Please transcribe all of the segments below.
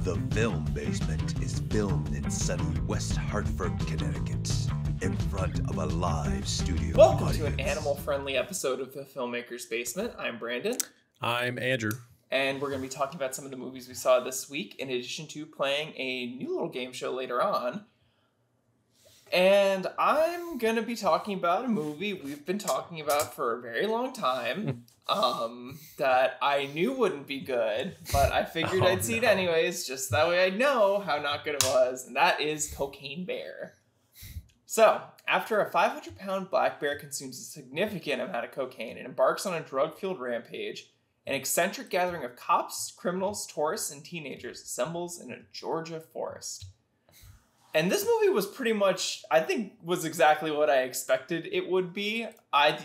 The Film Basement is filmed in sunny West Hartford, Connecticut, in front of a live studio Welcome audience. to an animal-friendly episode of The Filmmaker's Basement. I'm Brandon. I'm Andrew. And we're going to be talking about some of the movies we saw this week, in addition to playing a new little game show later on. And I'm going to be talking about a movie we've been talking about for a very long time, that I knew wouldn't be good, but I figured I'd see it anyways, just that way I'd know how not good it was, and that is Cocaine Bear. So, after a 500-pound black bear consumes a significant amount of cocaine and embarks on a drug-fueled rampage, an eccentric gathering of cops, criminals, tourists, and teenagers assembles in a Georgia forest. And this movie was pretty much, I think, was exactly what I expected it would be.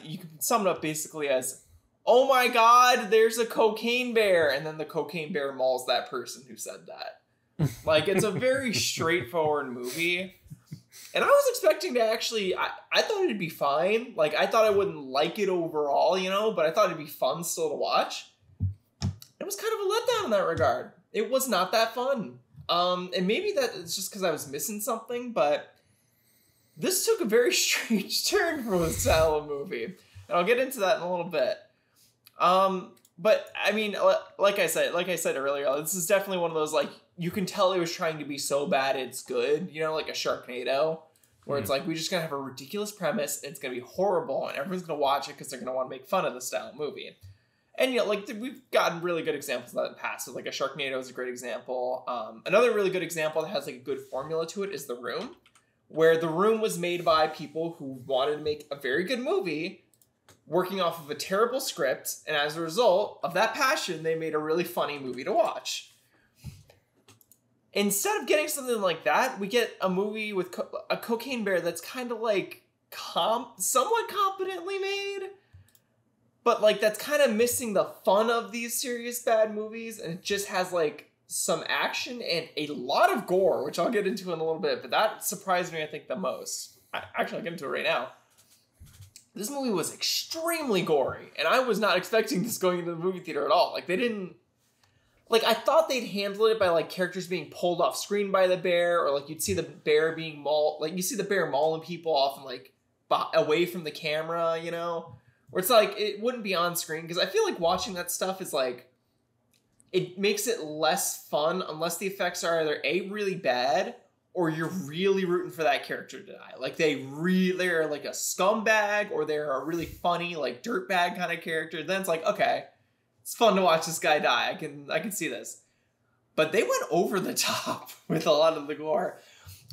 You can sum it up basically as, oh my god, there's a cocaine bear, and then the cocaine bear mauls that person who said that. Like, it's a very straightforward movie. And I was expecting to actually, I thought it'd be fine. Like, I thought I wouldn't like it overall, you know, but I thought it'd be fun still to watch. It was kind of a letdown in that regard. It was not that fun. And maybe that it's just because I was missing something, but this took a very strange turn for the style of movie. And I'll get into that in a little bit. But I mean, like I said earlier, this is definitely one of those, like, you can tell it was trying to be so bad it's good, you know, like a Sharknado, where it's like, we're just gonna have a ridiculous premise, it's gonna be horrible, and everyone's gonna watch it because they're gonna want to make fun of the style of movie. And, you know, like, we've gotten really good examples of that in the past. So, like, a Sharknado is a great example. Another really good example that has, like, a good formula to it is The Room, where The Room was made by people who wanted to make a very good movie, working off of a terrible script, and as a result of that passion, they made a really funny movie to watch. Instead of getting something like that, we get a movie with a cocaine bear that's kind of, like, somewhat competently made, but, like, that's kind of missing the fun of these serious bad movies, and it just has, like, some action and a lot of gore, which I'll get into in a little bit, but that surprised me, I think, the most. Actually, I'll get into it right now. This movie was extremely gory, and I was not expecting this going into the movie theater at all. Like, they didn't... Like, I thought they'd handle it by, like, characters being pulled off screen by the bear, or, like, you'd see the bear being mauled... Like, you see the bear mauling people off and, like, away from the camera, you know? Where it's like, it wouldn't be on screen, because I feel like watching that stuff is like, it makes it less fun unless the effects are either A, really bad, or you're really rooting for that character to die. Like, they're like a scumbag, or they're a really funny, like, dirtbag kind of character. Then it's like, okay, it's fun to watch this guy die. I can see this. But they went over the top with a lot of the gore.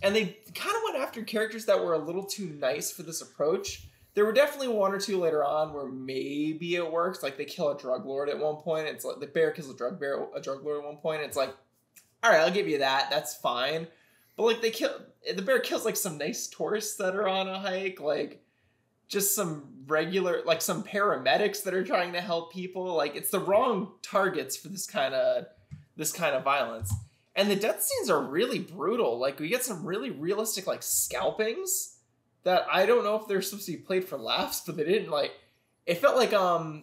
And they kind of went after characters that were a little too nice for this approach. There were definitely one or two later on where maybe it works. Like, they kill a drug lord at one point. It's like the bear kills a drug lord at one point. It's like, all right, I'll give you that. That's fine. But, like, the bear kills, like, some nice tourists that are on a hike. Like, just some regular, like, some paramedics that are trying to help people. Like, it's the wrong targets for this kind of violence. And the death scenes are really brutal. Like, we get some really realistic, like, scalpings that I don't know if they're supposed to be played for laughs, but they didn't, like, it felt like, I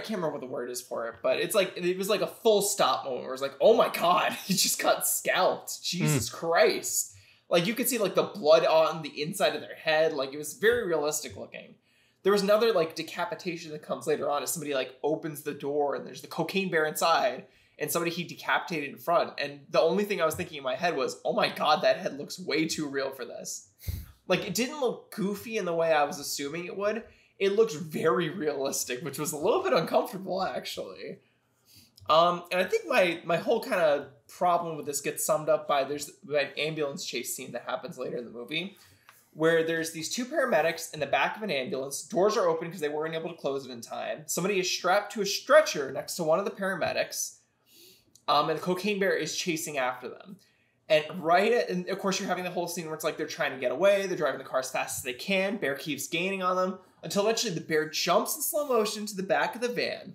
can't remember what the word is for it, but it's like, it was like a full stop moment where it's like, oh my god, he just got scalped. Jesus Christ. Like, you could see, like, the blood on the inside of their head. Like, it was very realistic looking. There was another, like, decapitation that comes later on as somebody, like, opens the door and there's the cocaine bear inside, and somebody he decapitated in front. And the only thing I was thinking in my head was, oh my god, that head looks way too real for this. Like, it didn't look goofy in the way I was assuming it would. It looked very realistic, which was a little bit uncomfortable, actually. And I think my whole kind of problem with this gets summed up by there's an ambulance chase scene that happens later in the movie, where there's these two paramedics in the back of an ambulance. Doors are open because they weren't able to close it in time. Somebody is strapped to a stretcher next to one of the paramedics. And the cocaine bear is chasing after them. And of course you're having the whole scene where it's like they're trying to get away, they're driving the car as fast as they can, bear keeps gaining on them, until eventually the bear jumps in slow motion to the back of the van,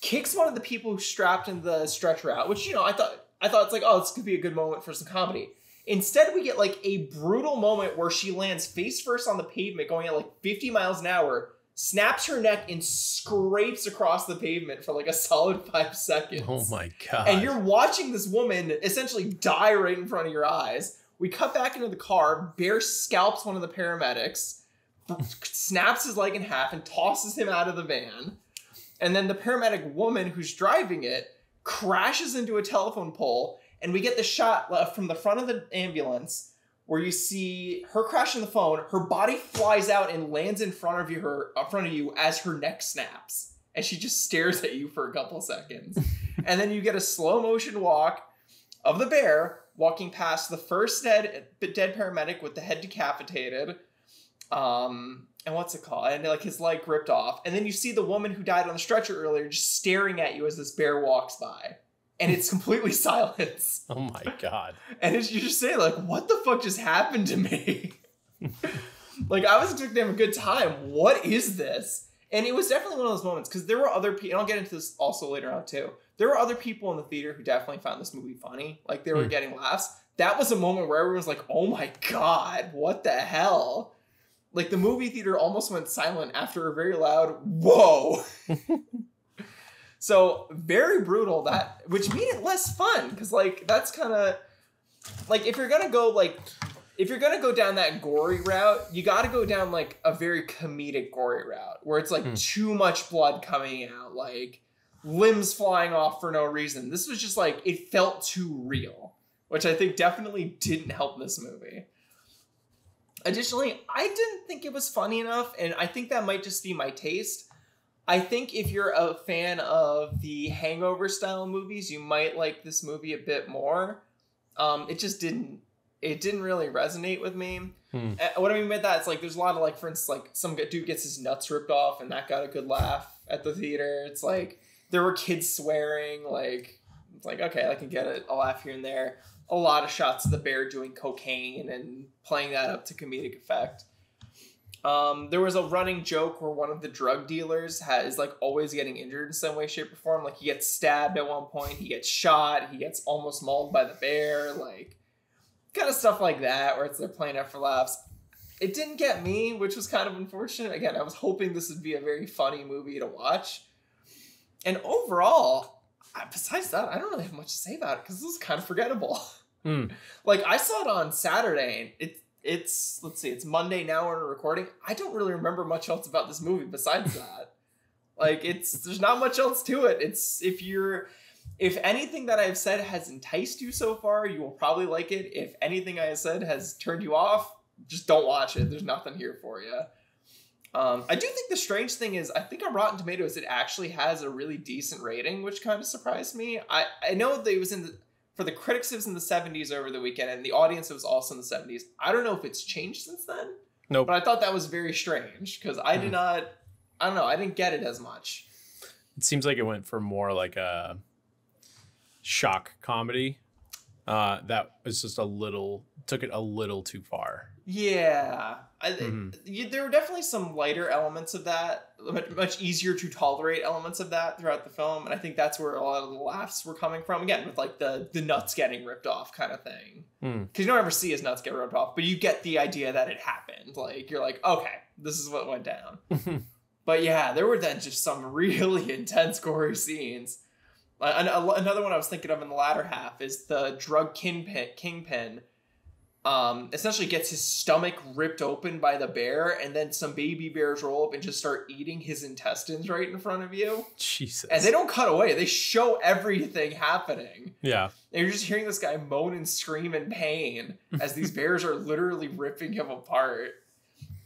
kicks one of the people who strapped in the stretcher out, which, you know, I thought it's like, oh, this could be a good moment for some comedy. Instead, we get, like, a brutal moment where she lands face first on the pavement going at, like, 50 miles an hour, snaps her neck and scrapes across the pavement for like a solid 5 seconds. Oh my God. And you're watching this woman essentially die right in front of your eyes. We cut back into the car. Bear scalps one of the paramedics, snaps his leg in half, and tosses him out of the van. And then the paramedic woman who's driving it crashes into a telephone pole. And we get the shot from the front of the ambulance where you see her crashing the phone. Her body flies out and lands in front of you as her neck snaps. And she just stares at you for a couple seconds. And then you get a slow motion walk of the bear walking past the first dead paramedic with the head decapitated. And what's it called? And like his leg ripped off. And then you see the woman who died on the stretcher earlier just staring at you as this bear walks by. And it's completely silence. Oh my God. And you just say, like, what the fuck just happened to me? Like, I was expecting to have a good time. What is this? And it was definitely one of those moments, because there were other people, and I'll get into this also later on too. There were other people in the theater who definitely found this movie funny. Like, they were getting laughs. That was a moment where everyone was like, oh my God, what the hell? Like, the movie theater almost went silent after a very loud, whoa. So, very brutal, which made it less fun, because, like, that's kind of, like, if you're going to go down that gory route, you got to go down, like, a very comedic gory route, where it's, like, too much blood coming out, like, limbs flying off for no reason. This was just, like, it felt too real, which I think definitely didn't help this movie. Additionally, I didn't think it was funny enough, and I think that might just be my taste. I think if you're a fan of the Hangover style movies, you might like this movie a bit more. It didn't really resonate with me. What I mean by that, it's like there's a lot of, like, for instance, like some dude gets his nuts ripped off and that got a good laugh at the theater. It's like there were kids swearing, like it's like, okay, I can get a laugh here and there. A lot of shots of the bear doing cocaine and playing that up to comedic effect. There was a running joke where one of the drug dealers is like always getting injured in some way, shape, or form. Like, he gets stabbed at one point, he gets shot, he gets almost mauled by the bear, like kind of stuff like that, where they're playing up for laughs. It didn't get me, which was kind of unfortunate. Again, I was hoping this would be a very funny movie to watch. And overall, besides that, I don't really have much to say about it, because this is kind of forgettable. Like, I saw it on Saturday, and it's Monday now when we're recording. I don't really remember much else about this movie besides that. Like, there's not much else to it. If anything that I've said has enticed you so far, you will probably like it. If anything I have said has turned you off, just don't watch it. There's nothing here for you. I do think the strange thing is, I think on Rotten Tomatoes, it actually has a really decent rating, which kind of surprised me. I know that it was for the critics, it was in the 70s over the weekend, and the audience, it was also in the 70s. I don't know if it's changed since then. Nope. But I thought that was very strange, because I didn't get it as much. It seems like it went for more like a shock comedy. That was just took it a little too far. Yeah. There were definitely some lighter elements of that, much easier to tolerate elements of that throughout the film, and I think that's where a lot of the laughs were coming from, again, with like the nuts getting ripped off kind of thing. Because you don't ever see his nuts get ripped off, but you get the idea that it happened. Like, you're like, okay, this is what went down. But yeah, there were then just some really intense gory scenes. Another one I was thinking of in the latter half is the drug kingpin essentially gets his stomach ripped open by the bear, and then some baby bears roll up and just start eating his intestines right in front of you. Jesus. And they don't cut away. They show everything happening. Yeah. And you're just hearing this guy moan and scream in pain as these bears are literally ripping him apart.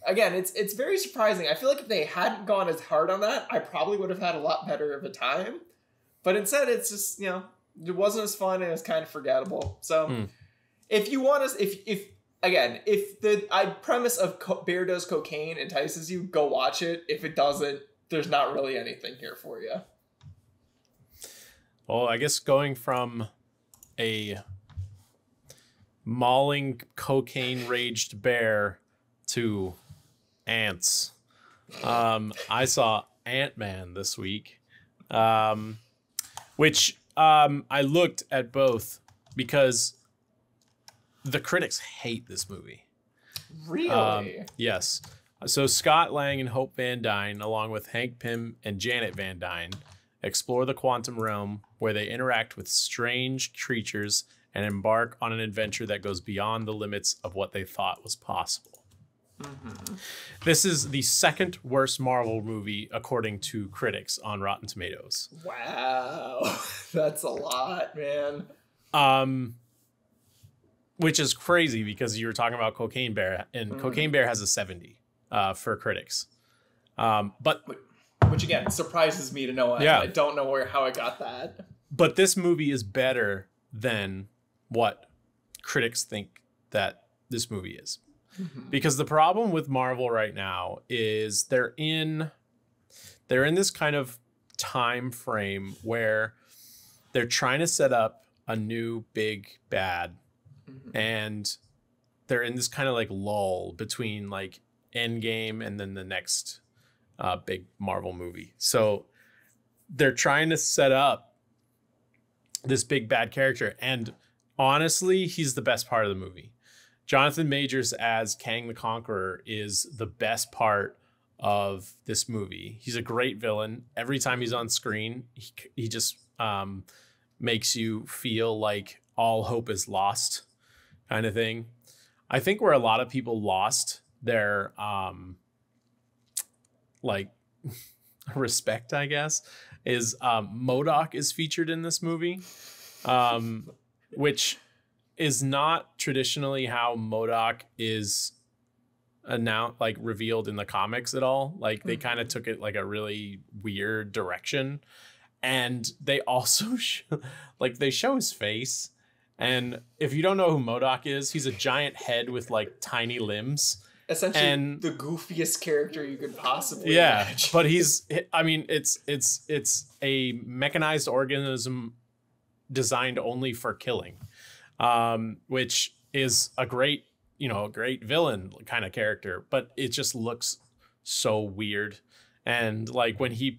Again, it's very surprising. I feel like if they hadn't gone as hard on that, I probably would have had a lot better of a time. But instead, it's just, it wasn't as fun, and it was kind of forgettable. So... If you want to, if the premise of bear does cocaine entices you, go watch it. If it doesn't, there's not really anything here for you. Well, I guess going from a mauling cocaine-raged bear to ants, I saw Antman this week, which I looked at both because the critics hate this movie. Really? Yes. So Scott Lang and Hope Van Dyne, along with Hank Pym and Janet Van Dyne, explore the quantum realm where they interact with strange creatures and embark on an adventure that goes beyond the limits of what they thought was possible. This is the second worst Marvel movie according to critics on Rotten Tomatoes. Wow. That's a lot, man. Which is crazy because you were talking about Cocaine Bear, and Cocaine Bear has a 70 for critics. But which again surprises me to know. I don't know how I got that. But this movie is better than what critics think that this movie is. Because the problem with Marvel right now is they're in this kind of time frame where they're trying to set up a new big bad, and they're in this kind of like lull between like Endgame and then the next big Marvel movie. So they're trying to set up this big bad character, and honestly, he's the best part of the movie. Jonathan Majors as Kang the Conqueror is the best part of this movie. He's a great villain. Every time he's on screen, he just makes you feel like all hope is lost kind of thing. I think where a lot of people lost their like respect, I guess, is MODOK is featured in this movie, which is not traditionally how MODOK is announced, like revealed in the comics at all. Like they kind of took it like a really weird direction, and they also they show his face. And if you don't know who MODOK is, he's a giant head with like tiny limbs. Essentially, the goofiest character you could possibly imagine. But it's a mechanized organism designed only for killing. Which is a great villain kind of character, but it just looks so weird. And like when he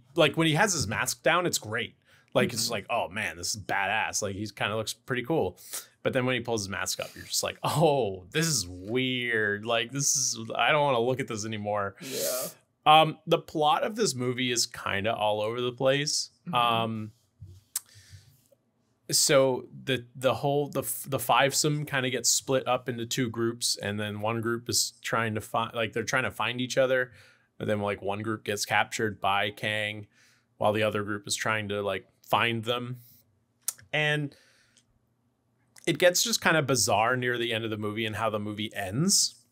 has his mask down, it's great. Like it's like, oh man, this is badass. Like he's kind of looks pretty cool. But then when he pulls his mask up, you're just like, oh, this is weird. Like I don't want to look at this anymore. Yeah. The plot of this movie is kind of all over the place. So the fivesome kind of gets split up into two groups, and then one group is trying to find each other, and then like one group gets captured by Kang, while the other group is trying to like find them, and it gets just kind of bizarre near the end of the movie and how the movie ends.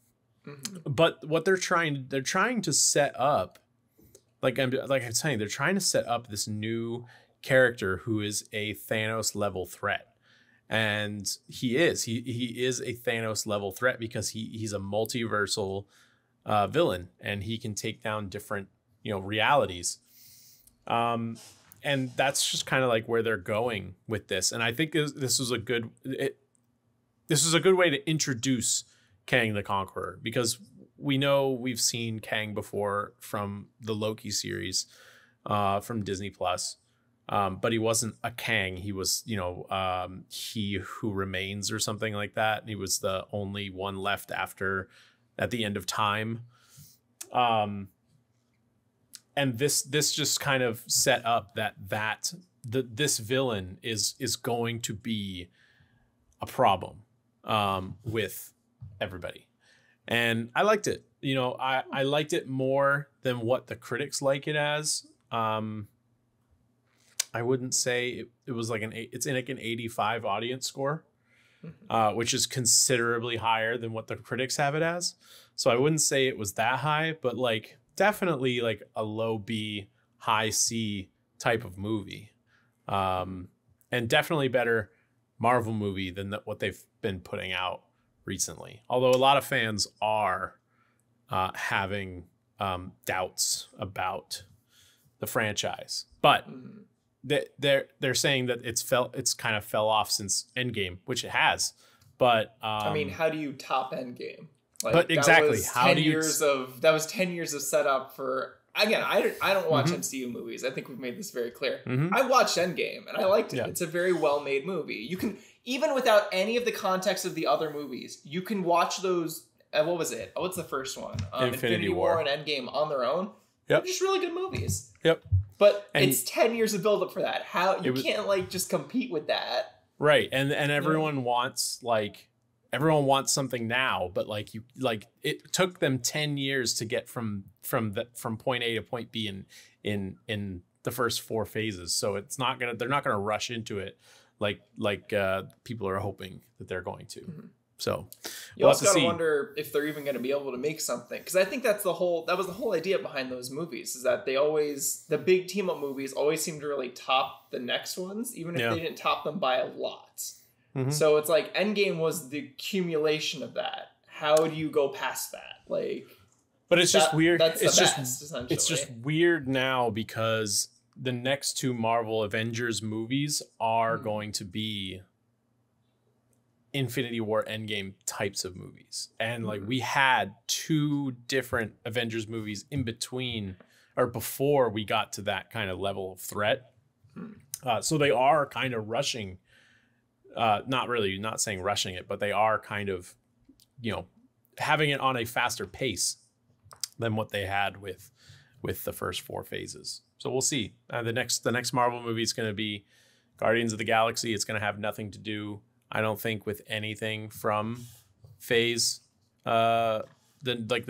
But what they're trying to set up, like I'm saying, they're trying to set up this new character who is a Thanos level threat, and he is a Thanos level threat because he's a multiversal villain, and he can take down different realities, and that's just kind of like where they're going with this. And I think this was a good way to introduce Kang the Conqueror, because we've seen Kang before from the Loki series from Disney Plus. But he wasn't a Kang. He was, He Who Remains or something like that. He was the only one left at the end of time. And this just kind of set up this villain is going to be a problem with everybody. And I liked it. I liked it more than what the critics like it as. I wouldn't say it was like it's in like an 85 audience score, which is considerably higher than what the critics have it as. So I wouldn't say it was that high, but like definitely like a low B, high C type of movie. And definitely better Marvel movie than what they've been putting out recently. Although a lot of fans are having doubts about the franchise, but they're saying that it's kind of fell off since Endgame, which it has. But I mean, how do you top Endgame? Like, but exactly, that was 10 years of setup for. Again, I don't watch MCU movies. I think we've made this very clear. I watched Endgame and I liked it. Yeah. It's a very well-made movie. You can, even without any of the context of the other movies, you can watch those what was it? What's the first one? Infinity War and Endgame on their own. Yep. They're just really good movies. Yep. But and it's 10 years of build up for that. How you can't like just compete with that. Right. And everyone wants something now, but like it took them 10 years to get from point A to point B in the first 4 phases. So they're not gonna rush into it like people are hoping that they're going to. Mm-hmm. So you also gotta wonder if they're even gonna be able to make something, because I think that was the whole idea behind those movies, is that the big team up movies always seem to really top the next ones, even if they didn't top them by a lot. Mm-hmm. So it's like Endgame was the accumulation of that. How do you go past that? Like, but it's just weird. Essentially. It's just weird now because the next 2 Marvel Avengers movies are going to be Infinity War Endgame types of movies. And like we had 2 different Avengers movies in between or before we got to that kind of level of threat. So they are kind of rushing, not saying rushing it, but they are kind of, having it on a faster pace than what they had with the first 4 phases. So we'll see. The next Marvel movie is going to be Guardians of the Galaxy. It's going to have nothing to do, I don't think, with anything from phase the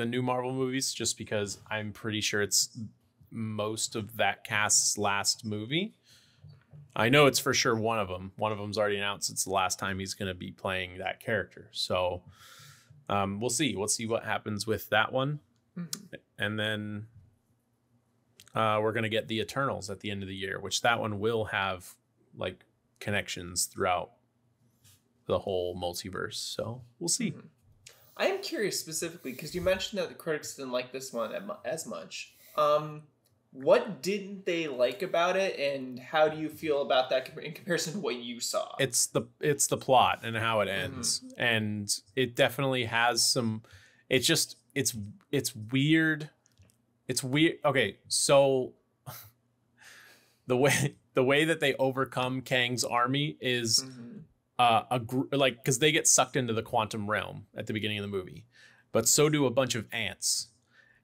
new Marvel movies, just because I'm pretty sure it's most of that cast's last movie. I know it's for sure one of them. One of them's already announced it's the last time he's going to be playing that character. So we'll see. We'll see what happens with that one. Mm-hmm. And then we're going to get the Eternals at the end of the year, which that one will have like connections throughout the whole multiverse. So we'll see. Mm-hmm. I am curious specifically because you mentioned that the critics didn't like this one as much. What didn't they like about it, and how do you feel about that in comparison to what you saw? It's the plot and how it ends, and it definitely has some. It's weird. It's weird. Okay, so the way that they overcome Kang's army is because they get sucked into the quantum realm at the beginning of the movie, but so do a bunch of ants.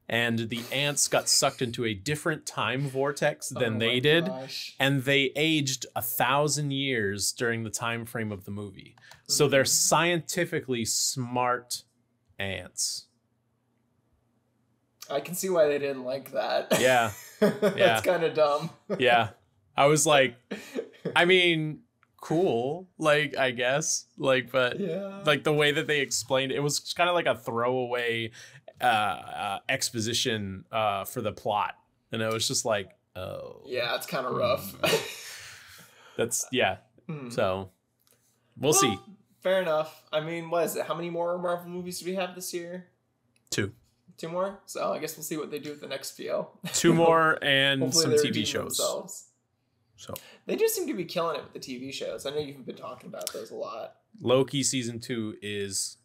And the ants got sucked into a different time vortex than they did. Gosh. And they aged 1,000 years during the time frame of the movie. So they're scientifically smart ants. I can see why they didn't like that. Yeah. That's kind of dumb. Yeah. I was like, I mean, cool. Like, I guess. Like, but like the way that they explained it was kind of like a throwaway exposition for the plot, and it was just like, oh yeah, it's kind of rough. That's so we'll see. Fair enough. I mean, what is it, how many more Marvel movies do we have this year? 2 more, so I guess we'll see what they do with the next few. 2 more and some TV shows themselves. So they just seem to be killing it with the TV shows. I know you've been talking about those a lot. Loki season 2 is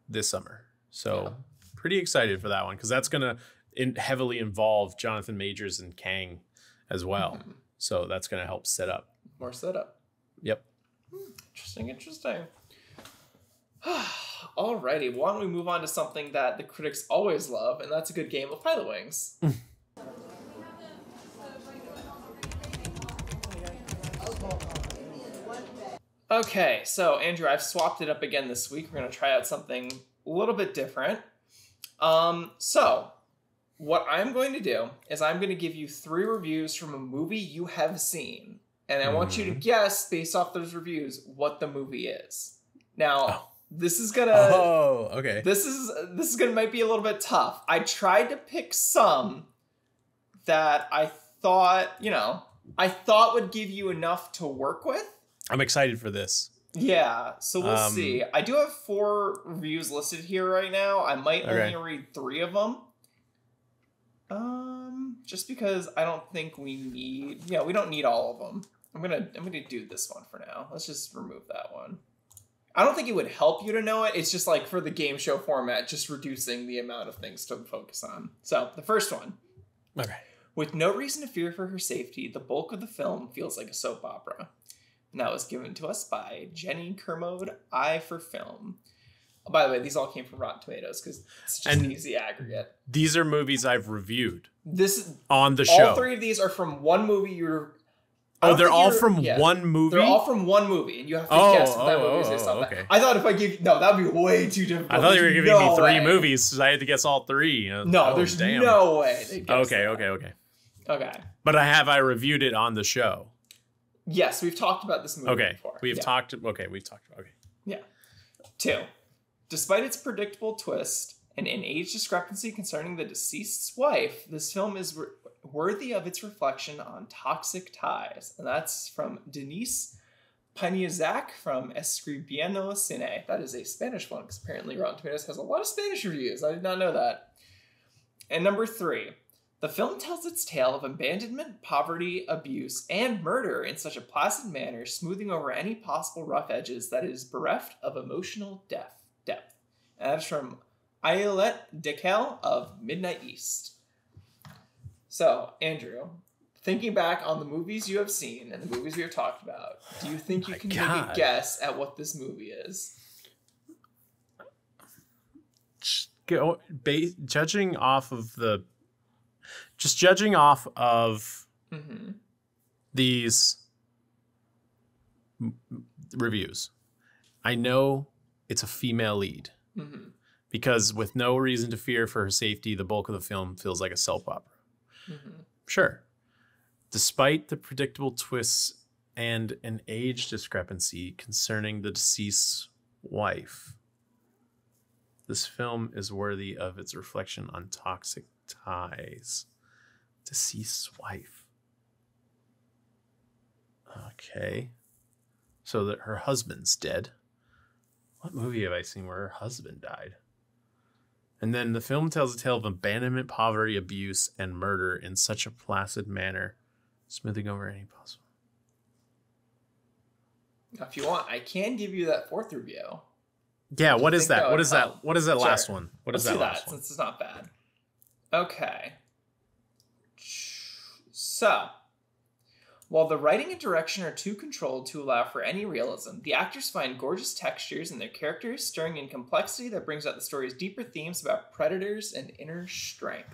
this summer, so pretty excited for that one, because that's going to heavily involve Jonathan Majors and Kang as well. Mm-hmm. So that's going to help set up. More setup. Yep. Interesting. Alrighty, why don't we move on to something that the critics always love, and that's a good game of Pilot Wings. Okay, so Andrew, I've swapped it up again this week. We're going to try out something a little bit different. So what I'm going to do is I'm going to give you 3 reviews from a movie you have seen. And I want you to guess, based off those reviews, what the movie is. Now, this is going to... Oh, okay. This is going to might be a little bit tough. I tried to pick some that I thought would give you enough to work with. I'm excited for this. Yeah, so we'll see. I do have 4 reviews listed here right now. I might only read 3 of them. Just because I don't think we need... Yeah, we don't need all of them. I'm gonna do this one for now. Let's just remove that one. I don't think it would help you to know it. It's just like for the game show format, just reducing the amount of things to focus on. So, the first one. Okay. With no reason to fear for her safety, the bulk of the film feels like a soap opera. And that was given to us by Jenny Kermode, I for Film. By the way, these all came from Rotten Tomatoes because it's just an easy aggregate. These are movies I've reviewed. This on the show. All three of these are from one movie. They're all from one movie? They're all from one movie, and you have to guess what that movie is based off. Okay. I thought if I give no, that'd be way too difficult. I thought you were giving me three movies, so I had to guess all three. No, there's no way. Okay. But I reviewed it on the show. Yes, we've talked about this movie before. We've talked about Yeah. 2. Despite its predictable twist and an age discrepancy concerning the deceased's wife, this film is worthy of its reflection on toxic ties. And that's from Denise Paniazak from Escribiendo Cine. That is a Spanish one, because apparently Rotten Tomatoes has a lot of Spanish reviews. I did not know that. And number 3. The film tells its tale of abandonment, poverty, abuse, and murder in such a placid manner, smoothing over any possible rough edges that is bereft of emotional depth. And that's from Ayelet Dekel of Midnight East. So, Andrew, thinking back on the movies you have seen and the movies we have talked about, do you think you can make a guess at what this movie is? Judging off of these reviews, I know it's a female lead because with no reason to fear for her safety, the bulk of the film feels like a soap opera. Sure. Despite the predictable twists and an age discrepancy concerning the deceased's wife, this film is worthy of its reflection on toxic ties. Deceased's wife. Okay. So that her husband's dead. What movie have I seen where her husband died? And then the film tells a tale of abandonment, poverty, abuse, and murder in such a placid manner, smoothing over any possible. Now, if you want, I can give you that 4th review. Yeah, what is that? What is that? What is that last one? What is that last one? Since it's not bad. Okay. So, while the writing and direction are too controlled to allow for any realism, the actors find gorgeous textures in their characters, stirring in complexity that brings out the story's deeper themes about predators and inner strength.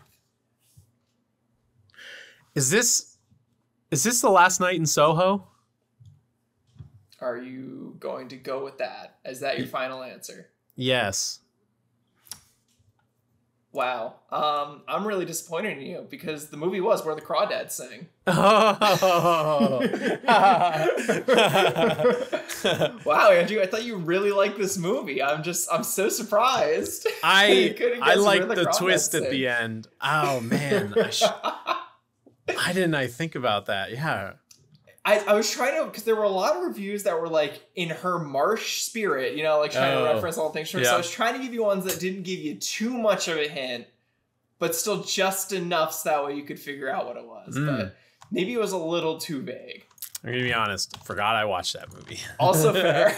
Is this The Last Night in Soho? Are you going to go with that? Is that your final answer? Yes. Wow. I'm really disappointed in you because the movie was Where the Crawdads Sing. Wow, Andrew, I thought you really liked this movie. I'm so surprised. I like the twist at the end. Oh man. Why didn't I think about that? Yeah. I was trying to, because there were a lot of reviews that were like in her marsh spirit, you know, like trying to reference all things. So I was trying to give you ones that didn't give you too much of a hint, but still just enough so that way you could figure out what it was. But maybe it was a little too vague. I'm gonna be honest. Forgot I watched that movie. Also fair.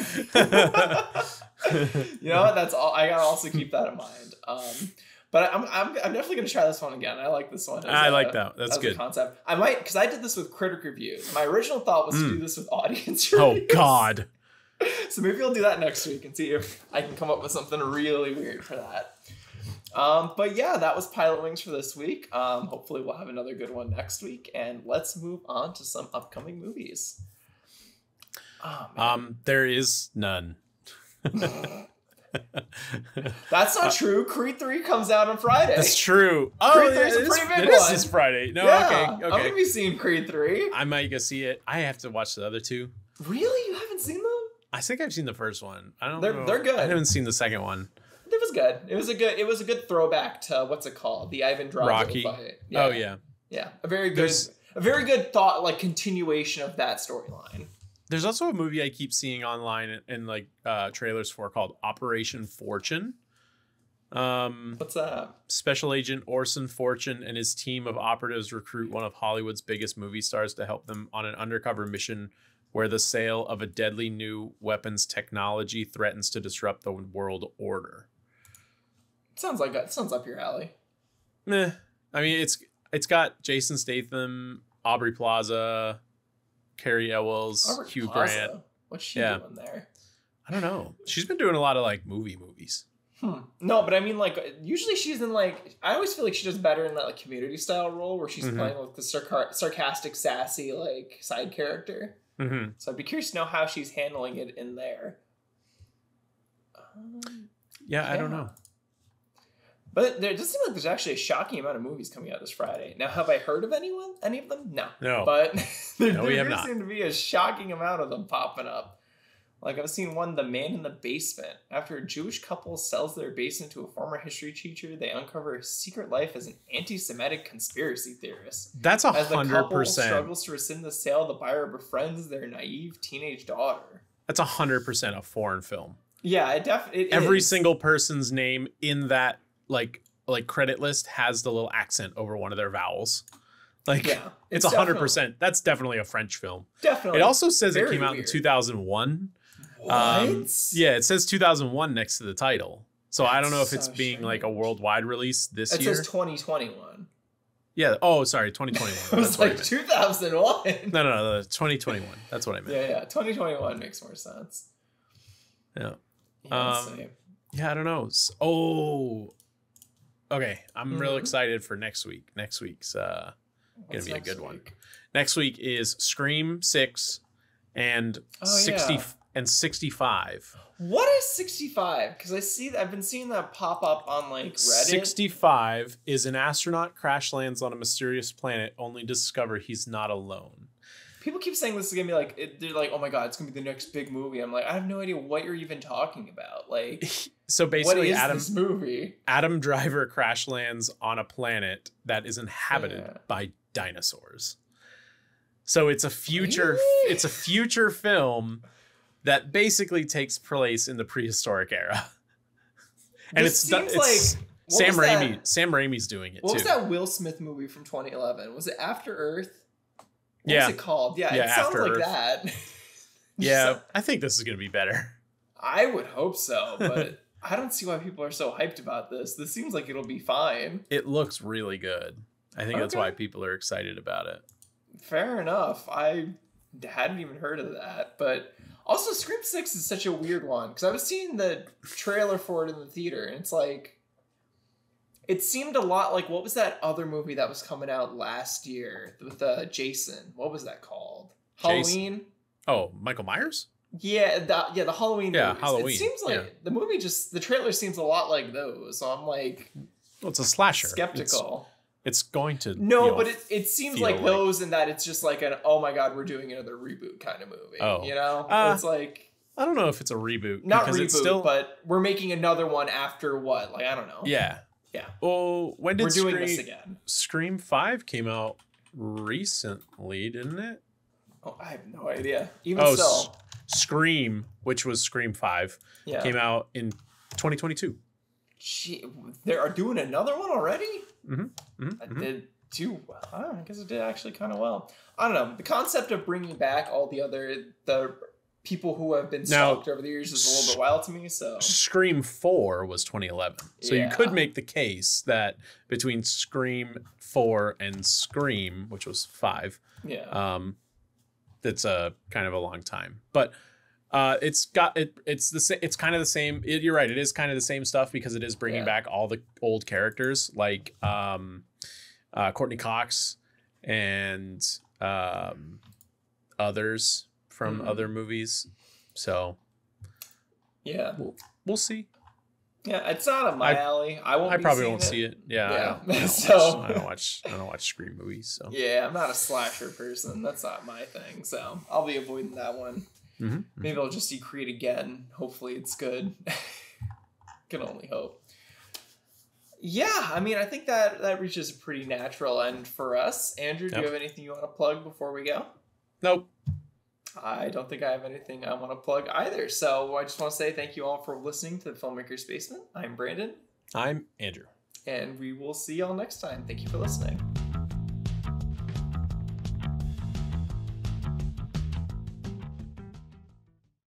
You know what? That's all. I gotta also keep that in mind. But I'm definitely going to try this one again. I like this one. I like that. That's good. Concept. I might, because I did this with critic reviews. My original thought was to do this with audience reviews. Oh, God. So maybe I'll do that next week and see if I can come up with something really weird for that. But yeah, that was Pilot Wings for this week. Hopefully we'll have another good one next week. And let's move on to some upcoming movies. Oh, man. There is none. That's not true. Creed 3 comes out on Friday. That's true. Creed 3 is a pretty big one. This is Friday. No, okay. I'm going to be seeing Creed 3. I might go see it. I have to watch the other two. Really? You haven't seen them? I think I've seen the first one. I don't know. They're good. I haven't seen the second one. It was good. It was a good throwback to what's it called? The Ivan Drago Rocky fight. Yeah. Oh yeah. Yeah. A very good thought, like continuation of that storyline. There's also a movie I keep seeing online and like trailers for called Operation Fortune. What's that? Special Agent Orson Fortune and his team of operatives recruit one of Hollywood's biggest movie stars to help them on an undercover mission where the sale of a deadly new weapons technology threatens to disrupt the world order. Sounds up your alley. Meh. I mean, it's got Jason Statham, Aubrey Plaza, Carrie Elwes, Hugh Grant. What's she doing there? I don't know. She's been doing a lot of like movies. No, but I mean, like, usually she's in, like, I always feel like she does better in that, like, community style role where she's playing, like, the sarcastic, sassy, like, side character. So I'd be curious to know how she's handling it in there. Yeah, I don't know. But there does seem like there's actually a shocking amount of movies coming out this Friday. Now, have I heard of any of them? No. But there does seem to be a shocking amount of them popping up. Like, I've seen one, The Man in the Basement. After a Jewish couple sells their basement to a former history teacher, they uncover his secret life as an anti-Semitic conspiracy theorist. That's 100%. As the couple struggles to rescind the sale, the buyer befriends their naive teenage daughter. That's 100% a foreign film. Yeah, it Every is. single person's name in that like credit list has the little accent over one of their vowels. Like, yeah, it's 100%. That's definitely a French film. Definitely. It also says it came out weird. in 2001. What? Yeah, it says 2001 next to the title. So I don't know if it's being strange. Like a worldwide release this year. It says 2021. Yeah. Oh, sorry, 2021. It was like 2001. No, 2021. That's what I meant. Yeah. 2021 makes more sense. Yeah. Yeah, I don't know. Oh, okay. I'm real excited for next week. Next week's gonna be a good one. Next week is Scream 6 and 65. What is 65? Because I've been seeing that pop up on like Reddit. 65 is an astronaut crash lands on a mysterious planet, only to discover he's not alone. People keep saying this is gonna be like, they're like, oh my god, it's gonna be the next big movie. I'm like, I have no idea what you're even talking about. Like, so basically, what is this movie? Adam Driver crash lands on a planet that is inhabited by dinosaurs. So it's a future. Really? It's a future film that basically takes place in the prehistoric era. And it's Sam Raimi. Sam Raimi's doing it too. What was that Will Smith movie from 2011? Was it After Earth? What's it called? Yeah, it sounds like that. Yeah, I think this is going to be better. I would hope so, but I don't see why people are so hyped about this. This seems like it'll be fine. It looks really good. I think that's why people are excited about it. Fair enough. I hadn't even heard of that. But also, Scream 6 is such a weird one, because I was seeing the trailer for it in the theater, and it's like, it seemed a lot like, what was that other movie that was coming out last year with Jason? What was that called? Halloween? Oh, Michael Myers? Yeah, the Halloween movies. Halloween. It seems like the movie the trailer seems a lot like those. So I'm like, well, it's a slasher. Skeptical. It's going to but it seems like those, and that it's just like an, oh my god, we're doing another reboot kind of movie. Oh, you know, it's like, I don't know if it's a reboot. Not reboot, but we're making another one after what? Like, I don't know. Yeah. Yeah. Well, when did we're doing this again? Scream 5 came out recently, didn't it? Oh, I have no idea. Even so, Scream, which was Scream 5, came out in 2022. Gee, they are doing another one already? I did too. I guess it did actually kind of well. I don't know. The concept of bringing back all the people who have been stalked over the years is a little bit wild to me. So Scream 4 was 2011. So you could make the case that between Scream 4 and Scream, which was 5, that's a kind of a long time. But it's kind of the same. You're right. It is kind of the same stuff because it is bringing back all the old characters like Courtney Cox and others from other movies. So we'll see. Yeah, it's not up my alley. I probably won't see it. I don't watch Scream movies. So yeah, I'm not a slasher person. That's not my thing. So I'll be avoiding that one. Maybe I'll just see Creed again. Hopefully it's good. Can only hope. Yeah, I mean, I think that reaches a pretty natural end for us. Andrew, do you have anything you want to plug before we go? Nope. I don't think I have anything I want to plug either. So I just want to say thank you all for listening to the Filmmaker's Basement. I'm Brandon. I'm Andrew. And we will see y'all next time. Thank you for listening.